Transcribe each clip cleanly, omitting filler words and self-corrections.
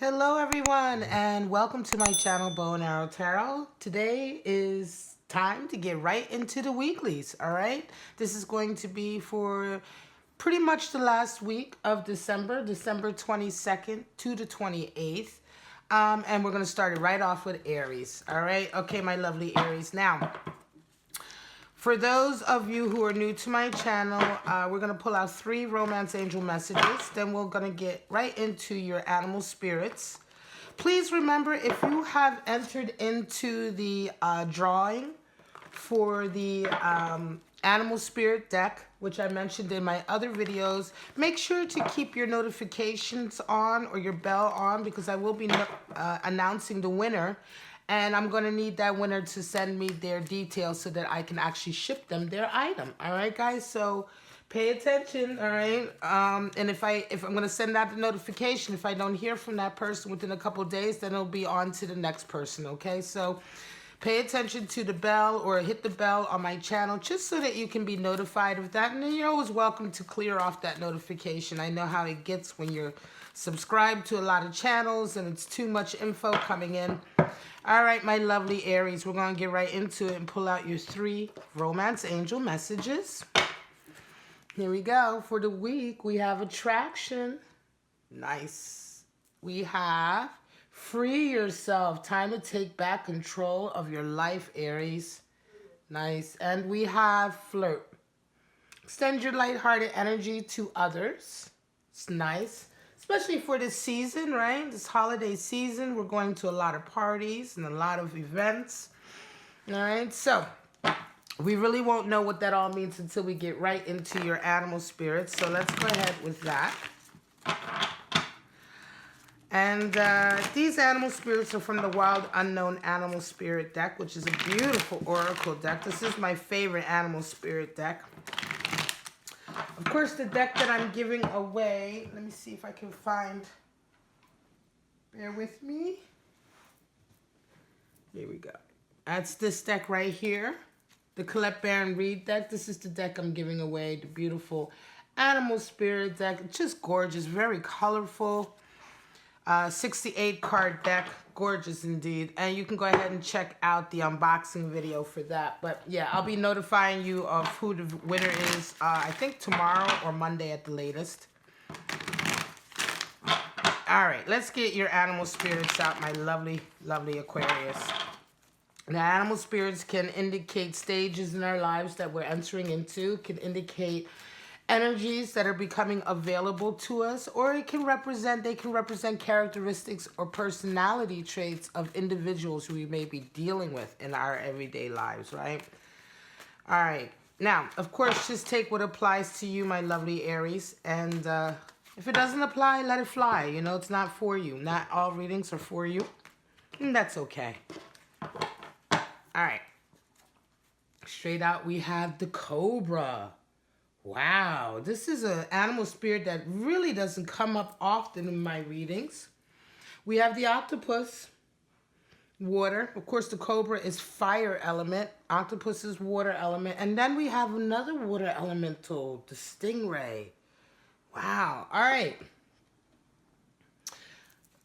Hello everyone and welcome to my channel Bow and Arrow Tarot. Today is time to get right into the weeklies, all right? This is going to be for pretty much the last week of December 22nd to the 28th. And we're going to start it right off with Aries, all right? Okay, my lovely Aries. Now, for those of you who are new to my channel, we're going to pull out 3 romance angel messages. Then we're going to get right into your animal spirits. Please remember, if you have entered into the drawing for the animal spirit deck, which I mentioned in my other videos, make sure to keep your notifications on or your bell on, because I will be announcing the winner. And I'm going to need that winner to send me their details so that I can actually ship them their item. All right, guys? So pay attention, all right? And if I'm going to send out the notification, if I don't hear from that person within a couple of days, then it'll be on to the next person, okay? So pay attention to the bell or hit the bell on my channel just so that you can be notified of that. And then you're always welcome to clear off that notification. I know how it gets when you're subscribed to a lot of channels and it's too much info coming in. All right, my lovely Aries, we're going to get right into it and pull out your 3 romance angel messages. Here we go. For the week, we have attraction. Nice. We have free yourself. Time to take back control of your life, Aries. Nice. And we have flirt. Extend your lighthearted energy to others. It's nice. Especially for this season, right? This holiday season, we're going to a lot of parties and a lot of events. All right, so we really won't know what that all means until we get right into your animal spirits. So let's go ahead with that. And these animal spirits are from the Wild Unknown Animal Spirit deck, which is a beautiful oracle deck. This is my favorite animal spirit deck. Of course, the deck that I'm giving away, let me see if I can find, bear with me. Here we go. That's this deck right here, the Colette Baron Reed deck. This is the deck I'm giving away, the beautiful animal spirit deck. It's just gorgeous, very colorful. 68 card deck, gorgeous indeed. And you can go ahead and check out the unboxing video for that. But yeah, I'll be notifying you of who the winner is, I think tomorrow or Monday at the latest. All right, let's get your animal spirits out, my lovely, lovely Aquarius. The animal spirits can indicate stages in our lives that we're entering into, can indicate energies that are becoming available to us, or they can represent characteristics or personality traits of individuals who we may be dealing with in our everyday lives, right? All right. Now, of course, just take what applies to you, my lovely Aries, and if it doesn't apply, let it fly. You know, it's not for you. Not all readings are for you, and that's okay. All right. Straight out, we have the Cobra. Wow, this is an animal spirit that really doesn't come up often in my readings. We have the octopus, water. Of course, the cobra is fire element. Octopus is water element. And then we have another water elemental, the stingray. Wow, all right.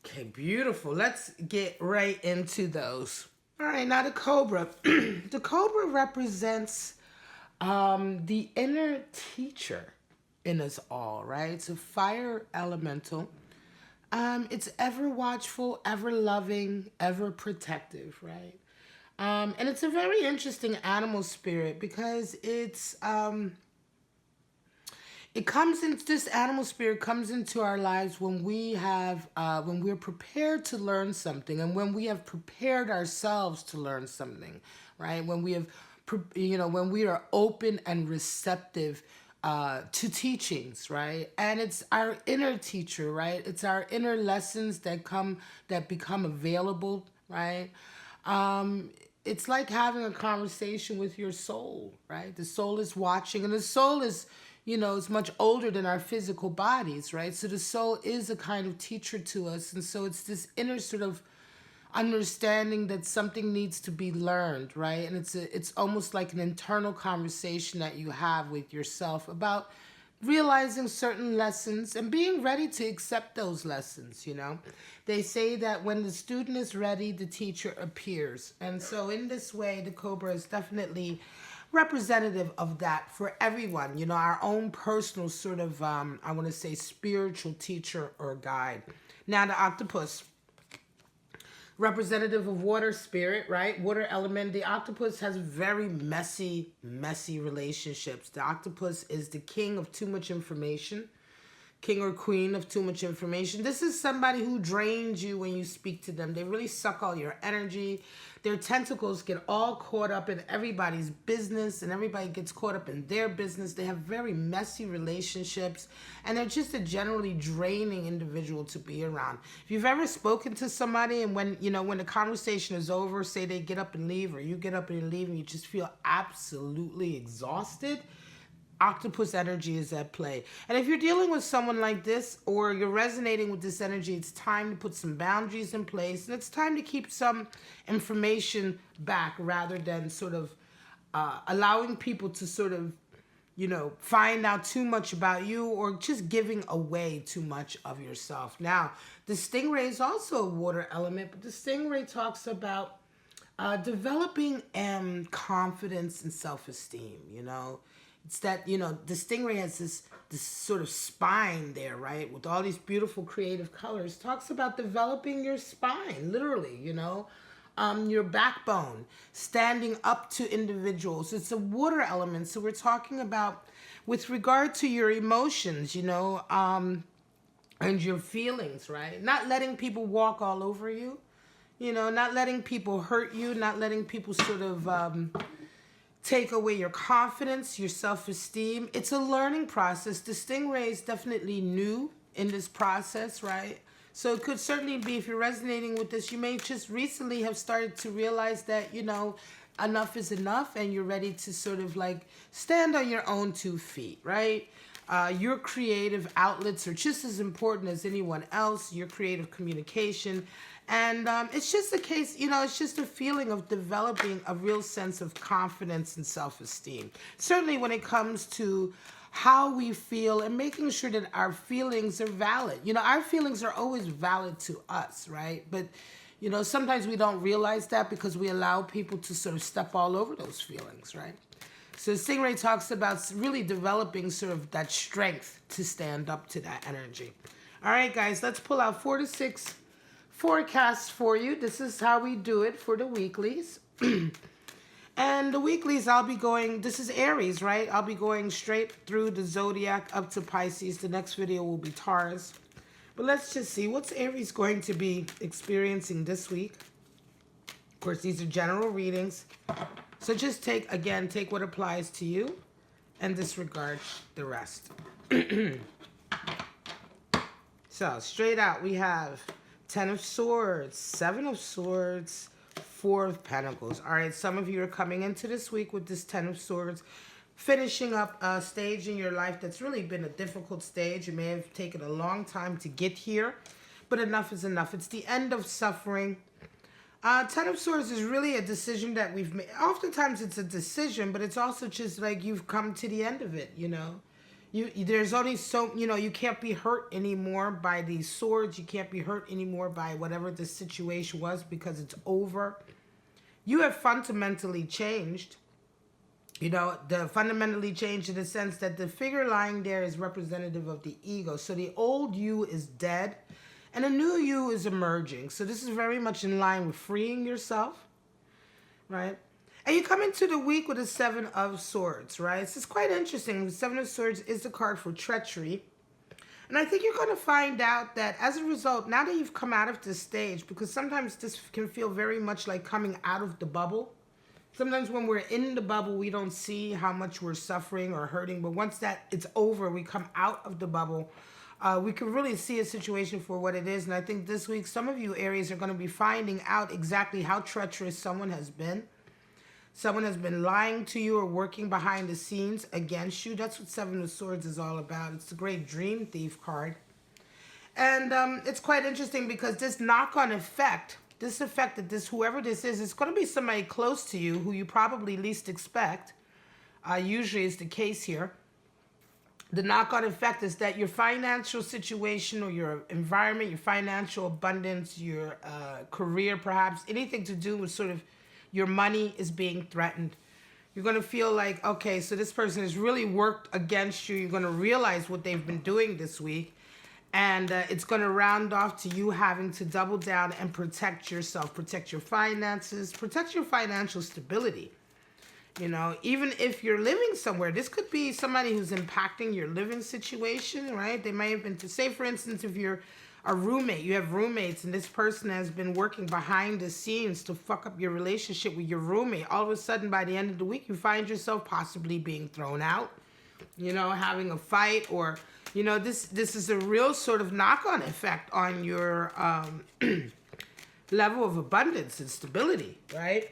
Okay, beautiful. Let's get right into those. All right, now the cobra. The cobra represents the inner teacher in us all, right? It's a fire elemental. It's ever watchful, ever loving, ever protective, right? And it's a very interesting animal spirit because it's this animal spirit comes into our lives when we have when we're prepared to learn something, and when we have prepared ourselves to learn something, right? When we have, you know, when we are open and receptive to teachings, right? And it's our inner teacher, right? It's our inner lessons that become available, right? It's like having a conversation with your soul, right? The soul is watching, and the soul is, you know, it's much older than our physical bodies, right? So the soul is a kind of teacher to us, and so it's this inner sort of understanding that something needs to be learned, right? And it's almost like an internal conversation that you have with yourself about realizing certain lessons and being ready to accept those lessons, you know. They say that when the student is ready, the teacher appears. And so in this way, the Cobra is definitely representative of that for everyone, you know, our own personal sort of, I want to say, spiritual teacher or guide. Now, the octopus, representative of water spirit, right? Water element. The octopus has very messy relationships. The octopus is the king of too much information. King or queen of too much information. This is somebody who drains you when you speak to them. They really suck all your energy. Their tentacles get all caught up in everybody's business, and everybody gets caught up in their business. They have very messy relationships, and they're just a generally draining individual to be around. If you've ever spoken to somebody and when, you know, when the conversation is over, say they get up and leave, or you get up and leave and you just feel absolutely exhausted, octopus energy is at play. And if you're dealing with someone like this, or you're resonating with this energy, it's time to put some boundaries in place, and it's time to keep some information back rather than sort of allowing people to sort of, you know, find out too much about you, or just giving away too much of yourself. Now, the stingray is also a water element, but the stingray talks about developing confidence and self-esteem, you know. It's that, you know, the stingray has this sort of spine there, right? With all these beautiful creative colors. Talks about developing your spine, literally, you know. Your backbone, standing up to individuals. It's a water element. So we're talking about with regard to your emotions, you know, and your feelings, right? Not letting people walk all over you, you know, not letting people hurt you, not letting people sort of take away your confidence, your self-esteem. It's a learning process. The stingray is definitely new in this process, right? So it could certainly be, if you're resonating with this, you may just recently have started to realize that, you know, enough is enough, and you're ready to sort of like stand on your own 2 feet, right? Your creative outlets are just as important as anyone else, your creative communication. And it's just a case, you know, it's just a feeling of developing a real sense of confidence and self-esteem. Certainly when it comes to how we feel and making sure that our feelings are valid. You know, our feelings are always valid to us, right? But, you know, sometimes we don't realize that because we allow people to sort of step all over those feelings, right? So Stingray talks about really developing sort of that strength to stand up to that energy. All right, guys, let's pull out 4 to 6 forecasts for you. This is how we do it for the weeklies. And the weeklies, I'll be going, this is Aries, right? I'll be going straight through the zodiac up to Pisces. The next video will be Taurus. But let's just see, what's Aries going to be experiencing this week? Of course, these are general readings. So just take what applies to you and disregard the rest. So straight out, we have 10 of Swords, 7 of Swords, 4 of Pentacles. All right, some of you are coming into this week with this 10 of Swords, finishing up a stage in your life that's really been a difficult stage. It may have taken a long time to get here, but enough is enough. It's the end of suffering. 10 of Swords is really a decision that we've made. Oftentimes it's a decision, but it's also just like you've come to the end of it, you know. There's only so, you know, you can't be hurt anymore by these swords. You can't be hurt anymore by whatever the situation was, because it's over. You have fundamentally changed. You know, fundamentally changed in the sense that the figure lying there is representative of the ego. So the old you is dead and a new you is emerging. So this is very much in line with freeing yourself, right? And you come into the week with a 7 of Swords, right? This is quite interesting. The 7 of Swords is the card for treachery. And I think you're going to find out that as a result, now that you've come out of this stage, because sometimes this can feel very much like coming out of the bubble. Sometimes when we're in the bubble, we don't see how much we're suffering or hurting. But once it's over, we come out of the bubble, we can really see a situation for what it is. And I think this week, some of you Aries are going to be finding out exactly how treacherous someone has been. Someone has been lying to you or working behind the scenes against you. That's what 7 of Swords is all about. It's the great dream thief card. And it's quite interesting because this knock-on effect, this effect that whoever this is, it's going to be somebody close to you who you probably least expect. Usually is the case here. the knock-on effect is that your financial situation or your environment, your financial abundance, your career, perhaps anything to do with sort of your money is being threatened. You're going to feel like, okay, so this person has really worked against you. You're going to realize what they've been doing this week. And it's going to round off to you having to double down and protect yourself, protect your finances, protect your financial stability. You know, even if you're living somewhere, this could be somebody who's impacting your living situation, right? They may have been, to say, for instance, if you're a roommate, you have roommates, and this person has been working behind the scenes to fuck up your relationship with your roommate. All of a sudden, by the end of the week, you find yourself possibly being thrown out, you know, having a fight, or, you know, this is a real sort of knock-on effect on your level of abundance and stability, right?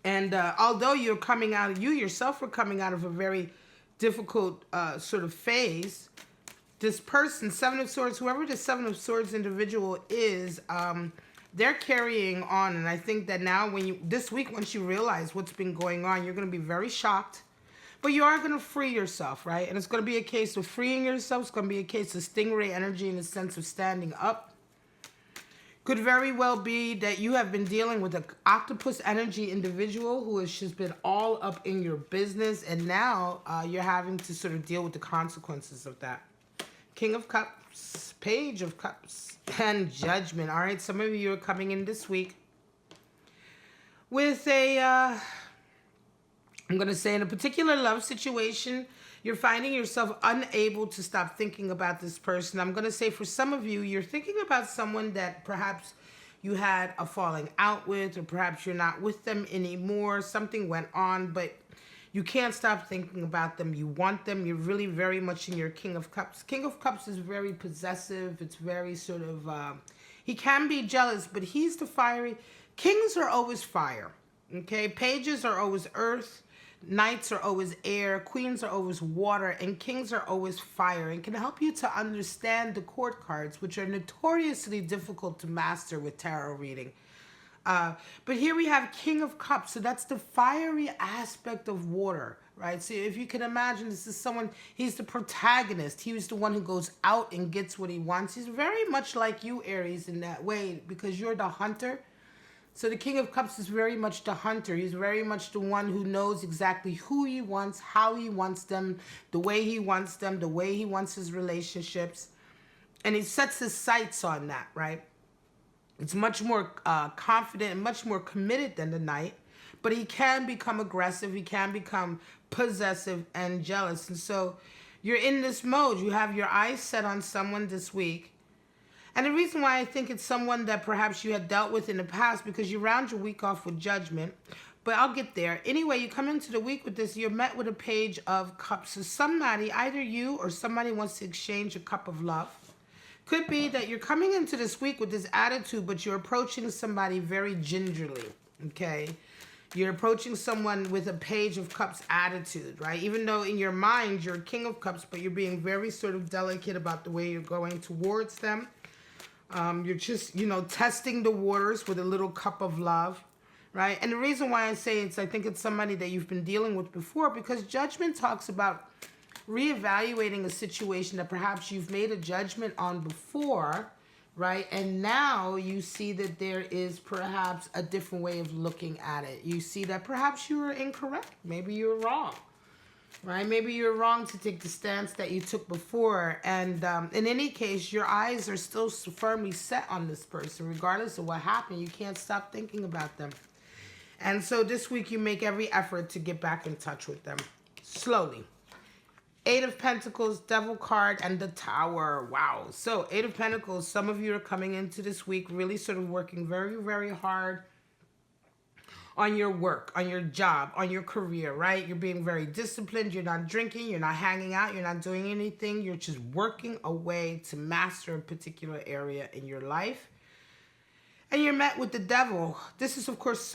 And although you're coming out, you yourself are coming out of a very difficult sort of phase, this person, Seven of Swords, whoever the Seven of Swords individual is, they're carrying on. And I think that now this week, once you realize what's been going on, you're going to be very shocked. But you are going to free yourself, right? And it's going to be a case of freeing yourself. It's going to be a case of stingray energy in the sense of standing up. Could very well be that you have been dealing with an octopus energy individual who has just been all up in your business, and now you're having to sort of deal with the consequences of that. King of Cups, Page of Cups, and Judgment. All right, some of you are coming in this week with a, I'm going to say, in a particular love situation, you're finding yourself unable to stop thinking about this person. I'm going to say for some of you, you're thinking about someone that perhaps you had a falling out with, or perhaps you're not with them anymore. Something went on, but you can't stop thinking about them. You want them. You're really very much in your King of Cups. King of Cups is very possessive. It's very sort of, he can be jealous, but he's the fiery. Kings are always fire, okay? Pages are always earth. Knights are always air, queens are always water, and kings are always fire, and can help you to understand the court cards, which are notoriously difficult to master with tarot reading. But here we have King of Cups, so that's the fiery aspect of water, right? So if you can imagine, this is someone, he's the protagonist. He was the one who goes out and gets what he wants. He's very much like you, Aries, in that way, because you're the hunter. So the King of Cups is very much the hunter. He's very much the one who knows exactly who he wants, how he wants them, the way he wants them, the way he wants his relationships. And he sets his sights on that, right? It's much more confident and much more committed than the Knight. But he can become aggressive. He can become possessive and jealous. And so you're in this mode. You have your eyes set on someone this week. And the reason why I think it's someone that perhaps you had dealt with in the past, because you round your week off with Judgment, but I'll get there. Anyway, you come into the week with this, you're met with a Page of Cups. So somebody, either you or somebody, wants to exchange a cup of love. Could be that you're coming into this week with this attitude, but you're approaching somebody very gingerly, okay? You're approaching someone with a Page of Cups attitude, right? Even though in your mind you're a King of Cups, but you're being very sort of delicate about the way you're going towards them. You're just, you know, testing the waters with a little cup of love, right? And the reason why I say I think it's somebody that you've been dealing with before, because Judgment talks about reevaluating a situation that perhaps you've made a judgment on before, right? And now you see that there is perhaps a different way of looking at it. You see that perhaps you were incorrect. Maybe you were wrong. Right? Maybe you're wrong to take the stance that you took before. And in any case, your eyes are still firmly set on this person. Regardless of what happened, you can't stop thinking about them. And so this week, you make every effort to get back in touch with them. Slowly. Eight of Pentacles, Devil card, and the Tower. Wow. So Eight of Pentacles, some of you are coming into this week really sort of working very, very hard on your work, on your job, on your career, right? You're being very disciplined. You're not drinking. You're not hanging out. You're not doing anything. You're just working away to master a particular area in your life. And you're met with the Devil. This is, of course,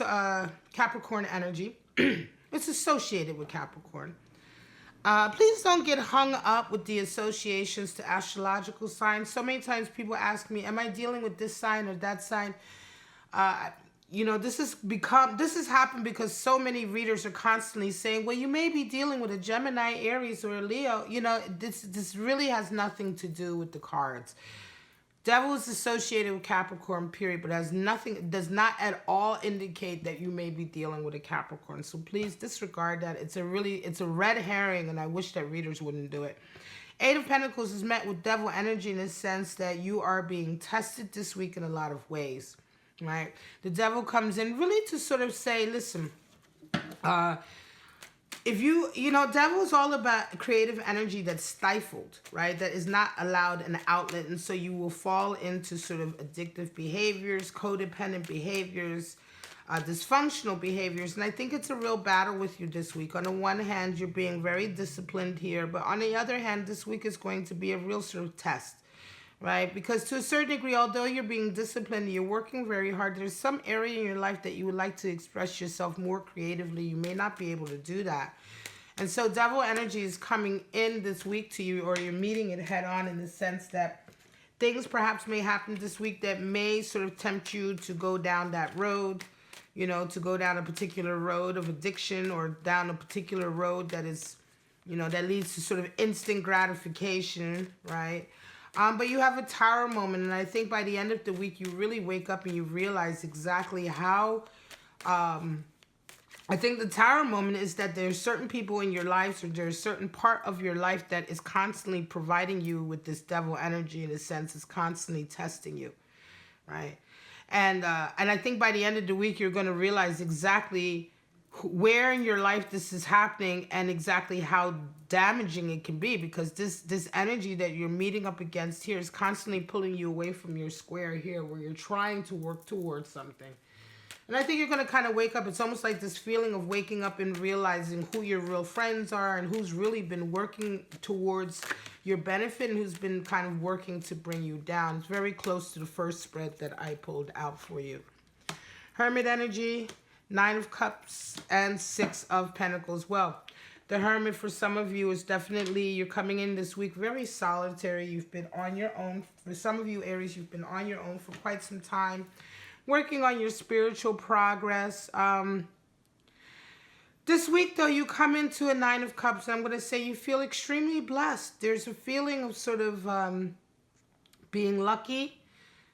Capricorn energy. It's associated with Capricorn. Please don't get hung up with the associations to astrological signs. So many times people ask me, am I dealing with this sign or that sign? this has happened because so many readers are constantly saying, well, you may be dealing with a Gemini, Aries, or a Leo. This really has nothing to do with the cards. Devil is associated with Capricorn, period, but does not at all indicate that you may be dealing with a Capricorn. So please disregard that. It's a red herring, and I wish that readers wouldn't do it. Eight of Pentacles is met with devil energy in the sense that you are being tested this week in a lot of ways, right? The devil comes in really to sort of say, listen, if devil is all about creative energy that's stifled, right? That is not allowed an outlet. And so you will fall into sort of addictive behaviors, codependent behaviors, dysfunctional behaviors. And I think it's a real battle with you this week. On the one hand, you're being very disciplined here. But on the other hand, this week is going to be a real sort of test, right? Because to a certain degree, although you're being disciplined, you're working very hard, there's some area in your life that you would like to express yourself more creatively. You may not be able to do that. And so devil energy is coming in this week to you, or you're meeting it head on, in the sense that things perhaps may happen this week that may sort of tempt you to go down that road, to go down a particular road of addiction, or down a particular road that is, that leads to sort of instant gratification, right? But you have a tower moment, and I think by the end of the week, you really wake up and you realize exactly how, I think the tower moment is that there's certain people in your lives, or there's a certain part of your life that is constantly providing you with this devil energy, in a sense, is constantly testing you, right? And I think by the end of the week, you're going to realize exactly where in your life this is happening and exactly how damaging it can be, because this energy that you're meeting up against here is constantly pulling you away from your square here, where you're trying to work towards something. And I think you're going to kind of wake up. It's almost like this feeling of waking up and realizing who your real friends are, and who's really been working towards your benefit, and who's been kind of working to bring you down. It's very close to the first spread that I pulled out for you. Hermit energy, Nine of Cups, and Six of Pentacles. Well, the Hermit for some of you is definitely, you're coming in this week very solitary. You've been on your own. For some of you, Aries, you've been on your own for quite some time, working on your spiritual progress. This week, though, you come into a Nine of Cups, and I'm going to say you feel extremely blessed. There's a feeling of sort of being lucky,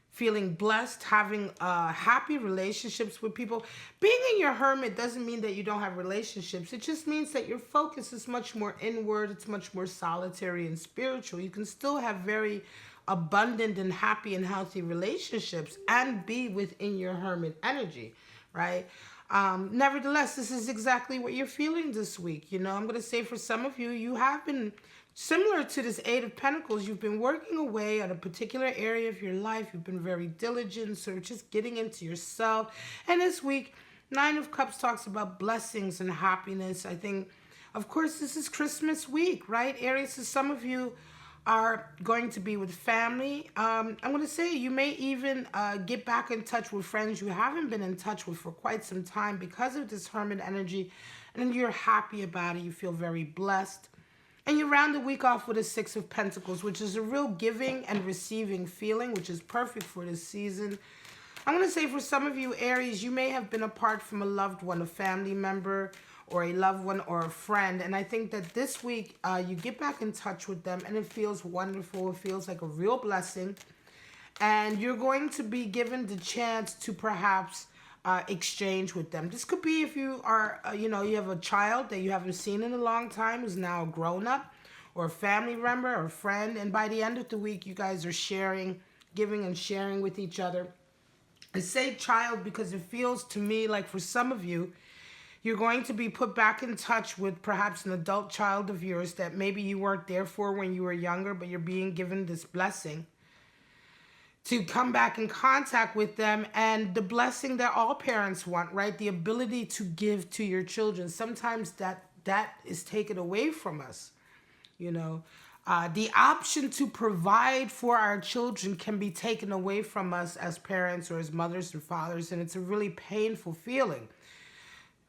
feeling blessed, having happy relationships with people. Being in your hermit doesn't mean that you don't have relationships. It just means that your focus is much more inward. It's much more solitary and spiritual. You can still have very abundant and happy and healthy relationships and be within your hermit energy, right? Nevertheless, this is exactly what you're feeling this week. I'm going to say for some of you, you have been similar to this Eight of Pentacles. You've been working away at a particular area of your life. You've been very diligent, sort of just getting into yourself. And this week, Nine of Cups talks about blessings and happiness. I think, of course, this is Christmas week, right? Aries, so some of you are going to be with family. I'm going to say you may even get back in touch with friends you haven't been in touch with for quite some time because of this hermit energy, and you're happy about it. You feel very blessed. And you round the week off with a Six of Pentacles, which is a real giving and receiving feeling, which is perfect for this season. I'm going to say for some of you, Aries, you may have been apart from a loved one, a family member, or a loved one, or a friend. And I think that this week, you get back in touch with them, and it feels wonderful. It feels like a real blessing. And you're going to be given the chance to perhaps exchange with them. This could be if you are, you have a child that you haven't seen in a long time who's now a grown-up, or a family member or a friend. And by the end of the week, you guys are sharing, giving and sharing with each other. I say child because it feels to me like for some of you, you're going to be put back in touch with perhaps an adult child of yours that maybe you weren't there for when you were younger, but you're being given this blessing to come back in contact with them, and the blessing that all parents want, right? The ability to give to your children. Sometimes that is taken away from us, The option to provide for our children can be taken away from us as parents or as mothers and fathers, and it's a really painful feeling.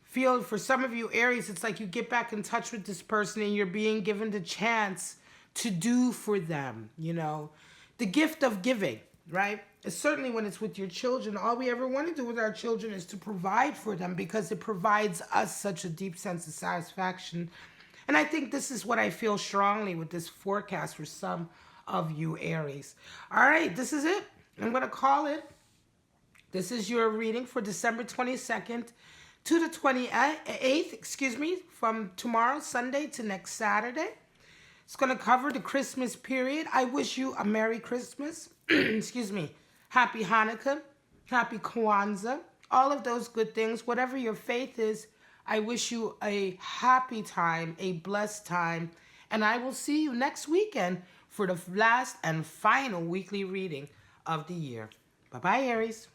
For some of you, Aries, it's like you get back in touch with this person and you're being given the chance to do for them, The gift of giving, right? certainly when it's with your children, all we ever want to do with our children is to provide for them because it provides us such a deep sense of satisfaction. And I think this is what I feel strongly with this forecast for some of you Aries. All right, this is it. I'm going to call it. This is your reading for December 22nd to the 28th, excuse me, from tomorrow, Sunday, to next Saturday. It's going to cover the Christmas period. I wish you a Merry Christmas. Excuse me. Happy Hanukkah. Happy Kwanzaa. All of those good things. Whatever your faith is, I wish you a happy time, a blessed time. And I will see you next weekend for the last and final weekly reading of the year. Bye-bye, Aries.